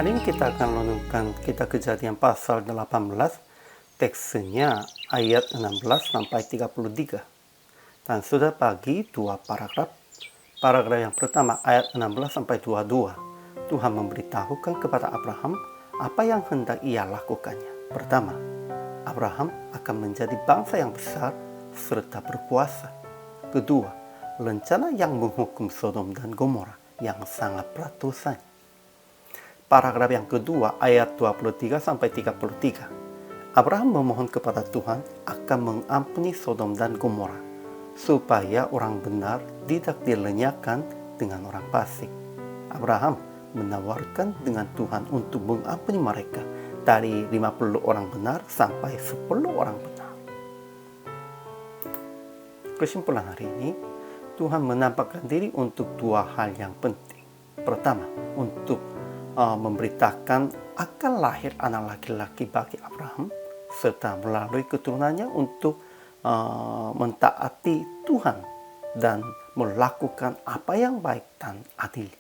Hari ini kita akan merenungkan Kitab Kejadian pasal 18, teksnya ayat 16 sampai 33. Dan sudah bagi dua paragraf. Paragraf yang pertama ayat 16 sampai 22. Tuhan memberitahukan kepada Abraham apa yang hendak ia lakukannya. Pertama, Abraham akan menjadi bangsa yang besar serta berkuasa. Kedua, rencana yang menghukum Sodom dan Gomora yang sangat beratusan. Paragraf yang kedua ayat 23 sampai 33. Abraham memohon kepada Tuhan akan mengampuni Sodom dan Gomora supaya orang benar tidak dilenyapkan dengan orang fasik. Abraham menawarkan dengan Tuhan untuk mengampuni mereka dari 50 orang benar sampai 10 orang benar. Kesimpulan hari ini, Tuhan menampakkan diri untuk dua hal yang penting. Pertama, untuk memberitakan akan lahir anak laki-laki bagi Abraham, serta melalui keturunannya untuk mentaati Tuhan dan melakukan apa yang baik dan adil.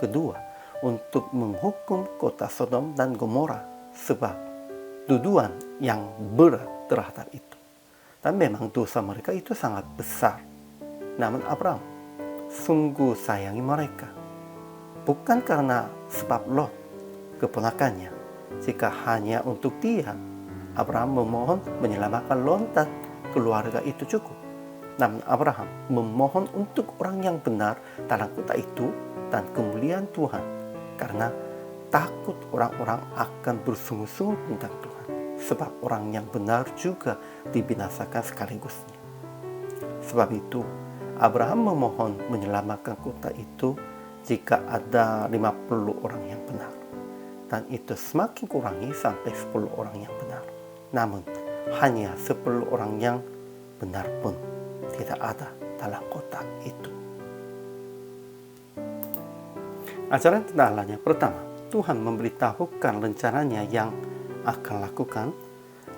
Kedua, untuk menghukum kota Sodom dan Gomora sebab tuduhan yang berat terhadap itu. Dan memang dosa mereka itu sangat besar. Namun Abraham sungguh sayangi mereka. Bukan karena sebab Lot, keponakannya. Jika hanya untuk dia, Abraham memohon menyelamatkan Lot dan keluarga itu cukup. Namun Abraham memohon untuk orang yang benar dalam kota itu dan kemuliaan Tuhan, karena takut orang-orang akan bersungguh-sungguh tentang Tuhan, sebab orang yang benar juga dibinasakan sekaligusnya. Sebab itu, Abraham memohon menyelamatkan kota itu jika ada 50 orang yang benar. Dan itu semakin kurangi sampai 10 orang yang benar. Namun, hanya 10 orang yang benar pun tidak ada dalam kota itu. Ajaran tentang Allahnya. Pertama, Tuhan memberitahukan rencananya yang akan lakukan.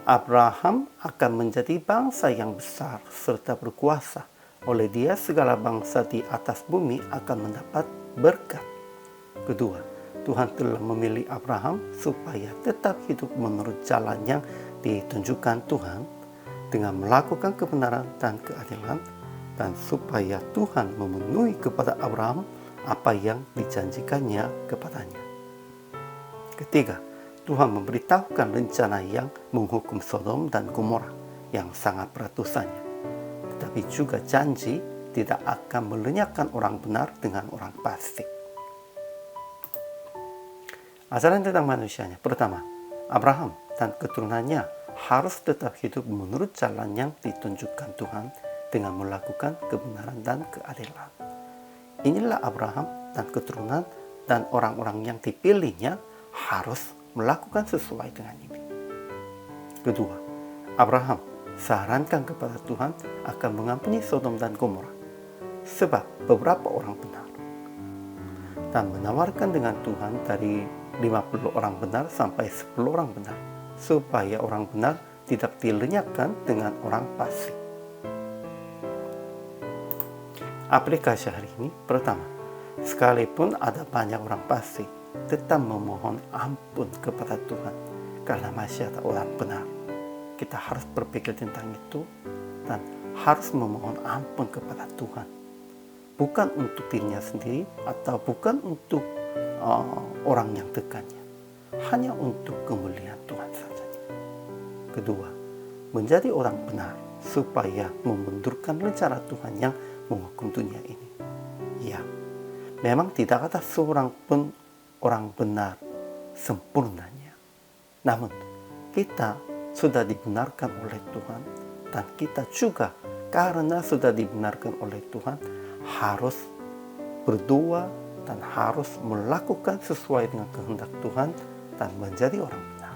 Abraham akan menjadi bangsa yang besar serta berkuasa. Oleh dia segala bangsa di atas bumi akan mendapat berkat. Kedua, Tuhan telah memilih Abraham supaya tetap hidup menurut jalan yang ditunjukkan Tuhan dengan melakukan kebenaran dan keadilan, dan supaya Tuhan memenuhi kepada Abraham apa yang dijanjikannya kepadanya. Ketiga, Tuhan memberitahukan rencana yang menghukum Sodom dan Gomora yang sangat beratusannya, tetapi juga janji tidak akan melenyapkan orang benar dengan orang fasik. Ajaran tentang manusianya. Pertama, Abraham dan keturunannya harus tetap hidup menurut jalan yang ditunjukkan Tuhan dengan melakukan kebenaran dan keadilan. Inilah Abraham dan keturunan dan orang-orang yang dipilihnya harus melakukan sesuai dengan ini. Kedua, Abraham sarankan kepada Tuhan akan mengampuni Sodom dan Gomora sebab beberapa orang benar, dan menawarkan dengan Tuhan dari 50 orang benar sampai 10 orang benar supaya orang benar tidak dilenyapkan dengan orang fasik. Aplikasi hari ini. Pertama, sekalipun ada banyak orang fasik, tetap memohon ampun kepada Tuhan karena masih ada orang benar. Kita harus berpikir tentang itu dan harus memohon ampun kepada Tuhan. Bukan untuk dirinya sendiri atau bukan untuk orang yang dekatnya. Hanya untuk kemuliaan Tuhan saja. Kedua, menjadi orang benar supaya memundurkan rencana Tuhan yang menghukum dunia ini. Ya, memang tidak ada seorang pun orang benar sempurnanya. Namun, kita sudah dibenarkan oleh Tuhan, dan kita juga karena sudah dibenarkan oleh Tuhan harus berdoa dan harus melakukan sesuai dengan kehendak Tuhan dan menjadi orang benar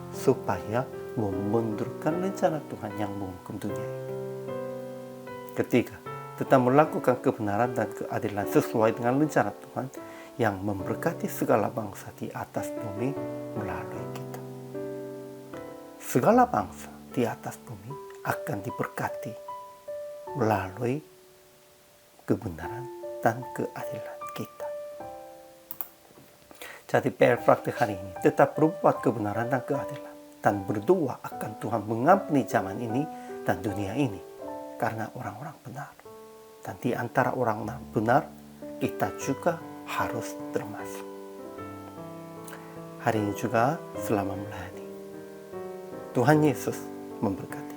supaya memundurkan rencana Tuhan yang menghukum dunia ini. Ketiga, tetap melakukan kebenaran dan keadilan sesuai dengan rencana Tuhan yang memberkati segala bangsa di atas bumi melalui kita. Segala bangsa di atas bumi akan diberkati melalui kebenaran dan keadilan kita. Jadi PR praktik hari ini tetap berbuat kebenaran dan keadilan, dan berdoa akan Tuhan mengampuni zaman ini dan dunia ini karena orang-orang benar. Dan di antara orang benar, kita juga harus termasuk. Hari ini juga selamat melayani. Tuhan Yesus memberkati.